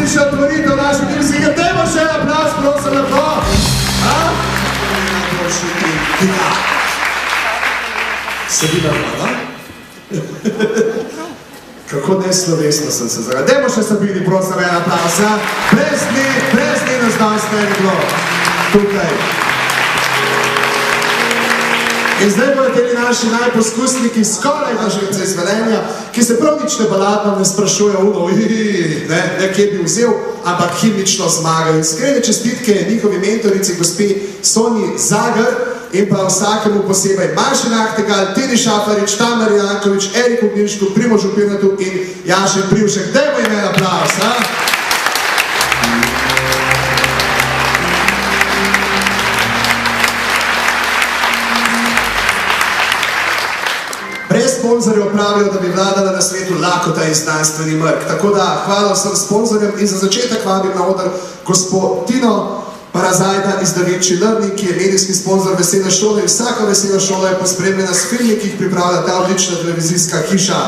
največja otvoritev naše divizije. Dajmo še aplavz, prosim, lepo. Sabina Vlada. Kako neslovesno sem se zagrad. Dajmo še Sabini, prosim, en aplavz. Brez dne nas danes ne bi bilo tukaj. In zdaj bodo teli naši najposkusniki skoraj na živce iz Velenja, ki se prav nič nebaladno ne sprašujejo kje bi vzel, ampak himično zmagajo. Iskrene čestitke njihovi mentorici, gospe Sonji Zagar in pa vsakemu posebej Maši Nachtigal, Tini Šafarič, Tamar Jankovič, Erik Ognjiško, Primožu Pirnatu in Jaše Privšek. Dajmo jim en aplavz, Brez sponzorjev pravijo, da bi vladala na svetu lakota in znanstveni mrk. Tako da hvala vsem sponzorjem in za začetek vabim na oder gospod Tino Parazajda iz Da Vinci Learning, ki je medijski sponzor Vesele šole in vsaka Vesela šola je pospremljena s filmi, ki jih pripravlja ta odlična televizijska hiša.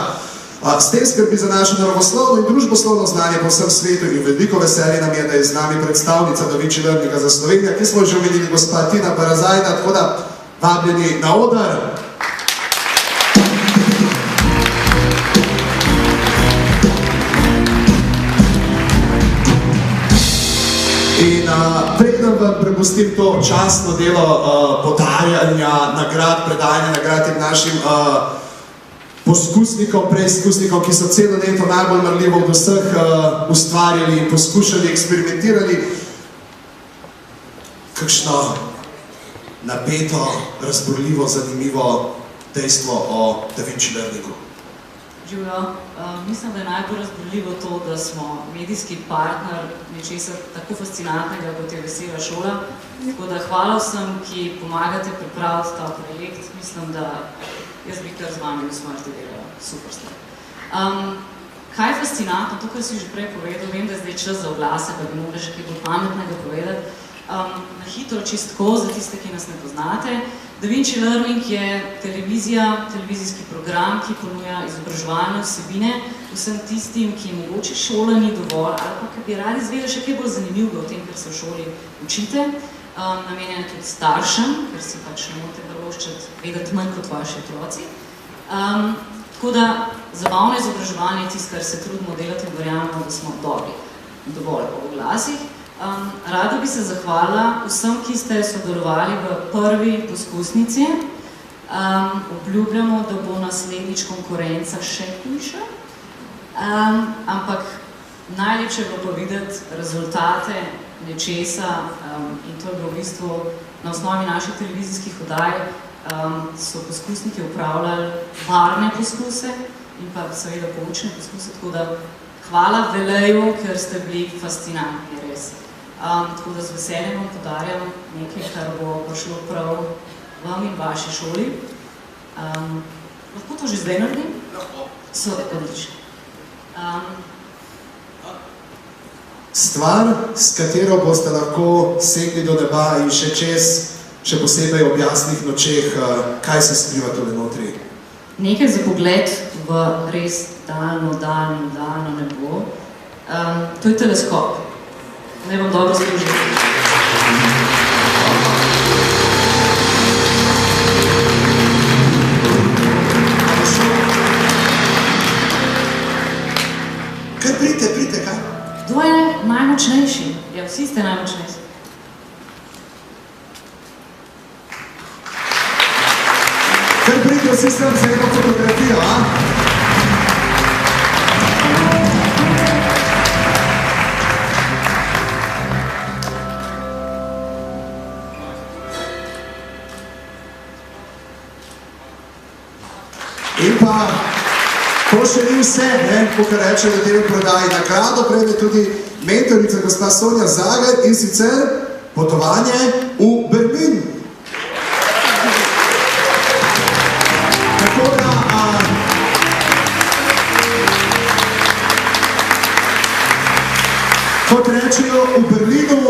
S tem skrbi za naše naravoslovno in družboslovno znanje po vsem svetu in veliko veselje nam je, da je z nami predstavnica Da Vinci Learninga za Slovenijo, ki smo že omenili gospa Tina Parazajda, tako da vabljeni na oder. In preden vam prepustim to častno delo podarjanja nagrad, predajanja nagrad in našim poskusnikom, preizkusnikom, ki so celo leto najbolj marljivo od vseh ustvarjali in poskušali, eksperimentirali, kakšno napeto, razborljivo, zanimivo dejstvo o Da Vinci Learningu. Živjo, mislim, da je najbolj razborljivo to, da smo medijski partner nečesa tako fascinantnega, kot je Vesela šola. Tako da hvala vsem, ki pomagate pripraviti ta projekt. Mislim, da jaz bi kar z vami v smrti delala. Super stvar. Kaj je fascinantno, to, kar si že prej povedal, vem, da je zdaj čas za oglase, pa bi mogli še kaj bolj pametnega povedati. Na hitro, čistko, za tiste, ki nas ne poznate. Da Vinci Learning je televizijski program, ki ponuja izobraževalne vsebine vsem tistim, ki mogoče šola ni dovolj ali pa ki bi radi izvedeli še kaj bolj zanimivega o tem, kar se v šoli učite. Namenjene tudi staršem, ker si pač ne morate privoščiti vedeti manj kot vaši otroci. Tako da zabavno izobraževanje je tisto, kar se trudimo delati in verjamemo, da smo dobri dovolj o oglasih. Rada bi se zahvalila vsem, ki ste sodelovali v prvi poskusnici. Obljubljamo, da bo naslednjič konkurenca še hujša. Ampak najlepše je bilo pa videti rezultate nečesa in to je bilo v bistvu na osnovi naših televizijskih oddaj so poskusniki upravljali varne poskuse in pa seveda poučne poskuse, tako da hvala Veleju, ker ste bili fascinantni, res. Tako da z veseljem vam podarjam nekaj, kar bo prišlo prav vam in vaši šoli. Lahko to že zdaj naredim? Lahko. So odlični. Stvar, s katero boste lahko segli do neba in še čez, še posebej ob jasnih nočeh, kaj se skriva tole notri? Nekaj za pogled v res daljno nebo. To je teleskop. Naj vam dobro služi. Kaj prite, kaj? Kdo je najmočnejši? Ja, vsi ste najmočnejši. Kaj prite vsi sem za eno fotografijo, In pa, to še ni vse, ko reče na tem prodaji nagrado, prejme tudi mentorica gospa Sonja Zagar in sicer potovanje v Berlin. Tako da, kot rečejo v Berlinu,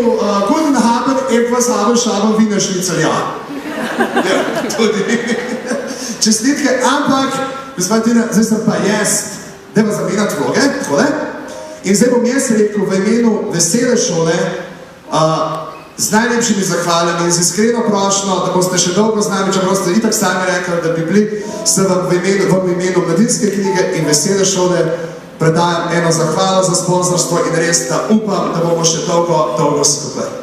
guten Abend, etwas haben Schaben Wiener Schnitzelja. Ja, tudi. Čestitke, ampak, gospod Tina, zdaj sem pa jaz, da vas zamenjati vloge, takole. In In zdaj bom jaz rekel v imenu Vesele šole z najlepšimi zahvalami in z iskreno prošnjo, da boste še dolgo z nami, čeprav ste itak sami rekli, da bi bili, se vam v imenu Mladinske knjige in Vesele šole predajam eno zahvalo za sponzorstvo in res, da upam, da bomo še dolgo skupaj.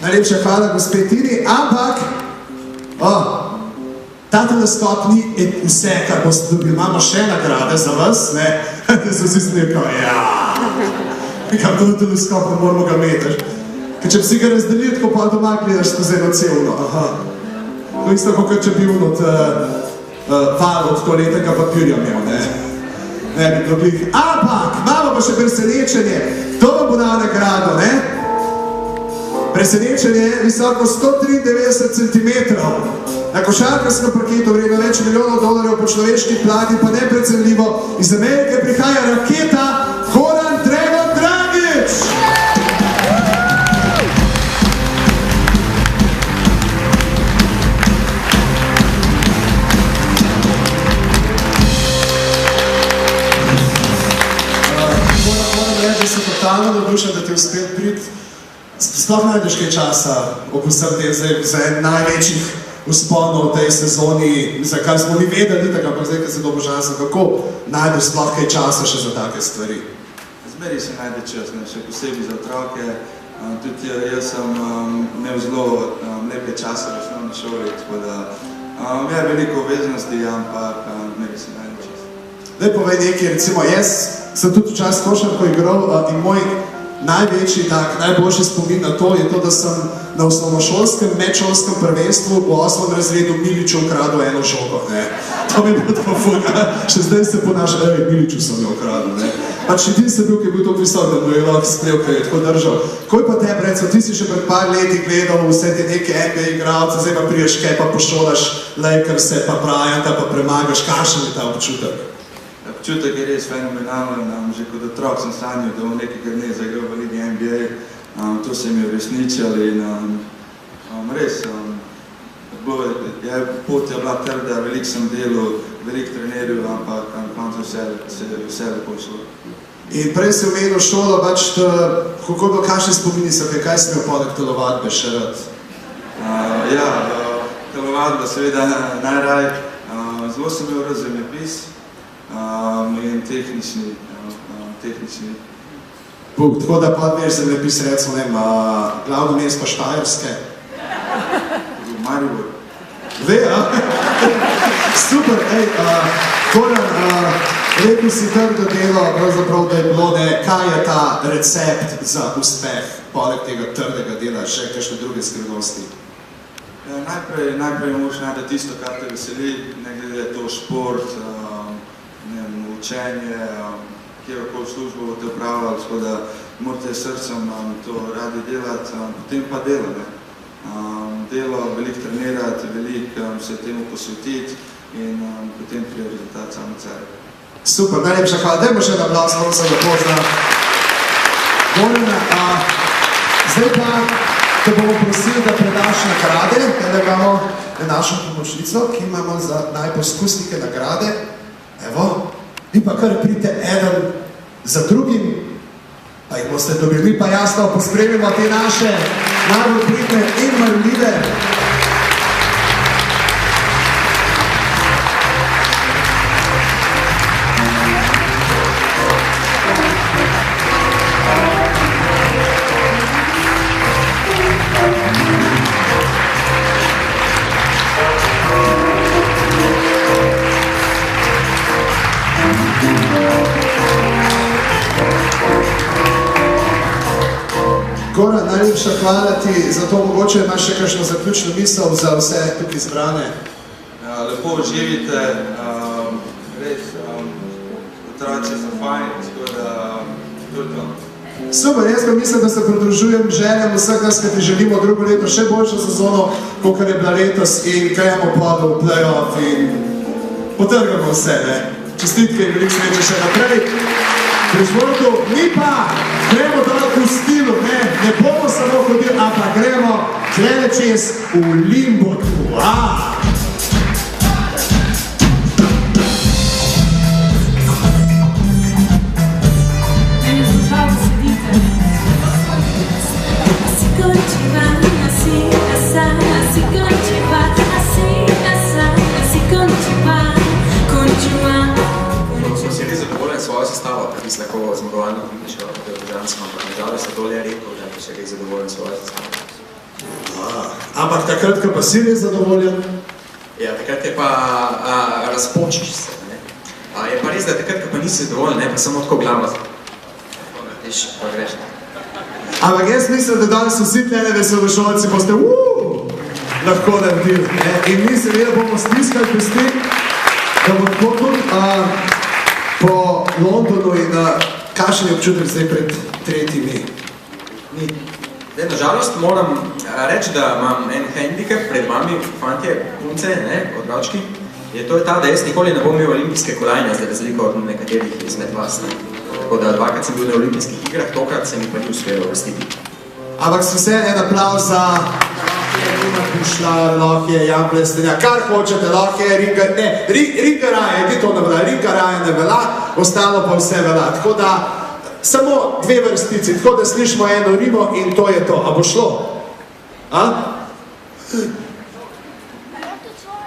Najlepša hvala, gospe Tini, ampak ta teleskop ni vse, kar boste dobili. Imamo še nagrade za vas, ne? Da so vsi snekali, kako to teleskop, ne moramo ga imeti. Ker če bi si ga razdelili, tako pa doma gledaš skozi eno celno. To isto, kot če bi od val od toaletnega papirja imel, ne? Ne bi dobili. Ampak, imamo pa še presenečenje. Kdo vam bo dal nagrado, ne? Presenečenje je visoko 193 cm. Na košarkarskem parketu vredno več milijonov dolarjev po človeški plati, pa neprecenljivo. Iz Amerike prihaja raketa Goran Dragan Dragić! Moram reči, da sem totalno navdušen, da ti uspel priti. Sploh najdeš kaj časa ob vsem tem, za en največjih vzponov v tej sezoni, za kar smo ni vedeli, ampak zdaj, ker se to božanstvo, kako najdeš sploh kaj časa še za take stvari? Zmeri se najde čas, še posebej za otroke. Tudi jaz sem imel zelo lepe čase v osnovni šoli, tako da je veliko obveznosti, ampak zmeri se najde čas. Daj povej nekaj, recimo jaz sem tudi včasih košarko igral in moj največji, najboljši spomin na to je to, da sem na osnovnošolskem, medšolskem prvenstvu v 8. razredu Miliču ukradel eno žogo. To mi je bilo tako funa. Še zdaj se ponaša, Miliču sem jo ukradel. Pač edin sem bil, ki je bil tako visok, da mu je lahko sklel, ki je tako držal. Koj pa tebi, recimo, ti si še pred par leti gledal vse te neke NBA igralce, zdaj pa priješ kaj, pa pošolaš Lakerse, pa Bryanta, pa premagaš. Kakšen je ta občutek? Občutek je res fenomenalen, že kot otrok sem sanjal, da bom nekega dne zaigral v ligi NBA, to se mi je uresničilo in res, pot je bila trda, veliko sem delal, veliko treniril, ampak na koncu vse lepo šlo. In prej si omenil šolo, kako kakšni spomini so, kaj si imel poleg telovadbe še rad? Ja, telovadba seveda najraj, zelo sem imel rad zemljepis, in tehnični. Tako da pa veš zemljepis, recimo, glavno mesto Štajerske? Maribor. Ve, Super, Goran, rekel si trdo delo, pravzaprav, da je bilo, kaj je ta recept za uspeh, poleg tega trdega dela, še kakšne druge skrivnosti? Najprej moraš najti tisto, kar te veseli, ne glede to šport, učenje, kjerokoli službo boste upravljali, tako da morate srcem to radi delati, potem pa delo. Delo, veliko trenirati, veliko se temu posvetiti in potem prije rezultat samo cel. Super, najlepša hvala. Dajmo še en aplavz, malo se lepo zna. Gorana, zdaj pa te bomo prosili, da predaš nagrade, da imamo našo pomočnico, ki imamo za najposkusnike nagrade. Evo, vi pa kar pridite eden za drugim, pa jih boste dobili, pa jasno pospremimo te naše najbolj pridne in marljive. Goran, najlepša hvala ti za to, mogoče imaš še kakšno zaključno misel za vse tukaj zbrane. Lepo živite, res, otroci so fajn, tako da to je to. Super, jaz pa mislim, da se pridružujem željam vseh nas, ki ti želimo drugo leto še boljšo sezono, kakor je bila letos in gremo pa v play-off in potrgamo vse, Čestitke in veliko sreče še naprej. Pri športu, mi pa gremo dol v stilu, ne bomo samo čez v Limbotu. Mislim, lahko zmagovalno prišel, da je državno, ampak nažalost je tole rekel, da je še res zadovoljen svojo sestavo. Ampak takrat, ko pa si res zadovoljen? Ja, takrat je pa razpočiš se. Je pa res, da takrat, ko pa nisi zadovoljen, pa samo tako glavo. Narediš, pa greš. Ampak jaz mislim, da danes vsi tlene veselošolci boste lahko naredili. In mi seveda bomo stiskali pesti, da bo tako tudi po Londonu in kakšen je občutek zdaj pred tretjimi? Nažalost moram reči, da imam en handicap pred vami, fantje, punce, otročki. To je ta, da jaz nikoli ne bom imel olimpijske kolajne, za razliko od nekaterih izmed vas. Tako da dvakrat sem bil na olimpijskih igrah, tokrat se mi pa ni uspelo vrstiti. Ampak so vse en aplav za Rima Pušlar, lahko je Jan Plestenja, kar hočete, lahko je Ringa Raje, ni to ne velja, Ringa Raje ne velja, ostalo pa vse velja. Tako da, samo dve vrstici, tako da slišimo eno rimo in to je to. A bo šlo?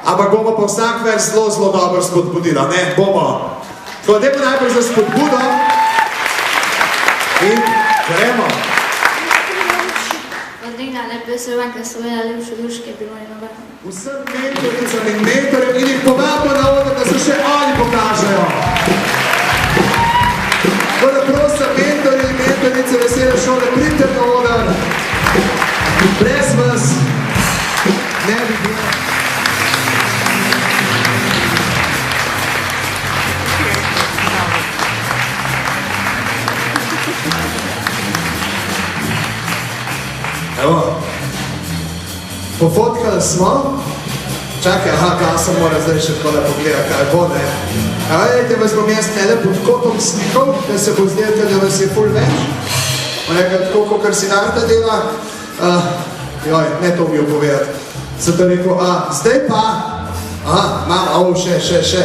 Ampak bomo pa vsak vers zelo dobro spodbudila, ne? Bomo. Tako da dajmo najprej za spodbudo in gremo. Pesovanka Slovenija Lepše duške, bilo je nobeno. Vsem mentoricam in mentorjem in jih povabimo na odr, da se še oni pokažejo. Tako da prosim, mentorji in mentorice Vesele šole, pridite na odr. Brez vas ne bi bilo. Evo. Pofotkali smo. Čakaj, Gasa mora zdaj še takole pogledati, kaj bo, ne? Vidite, vas bom jaz tele pod kotom slikal, da se bo zdelo, da vas je ful več. Tako, kakor si Narta dela. Ne to mi jo povedati. Zato rekel, zdaj pa, imam, še.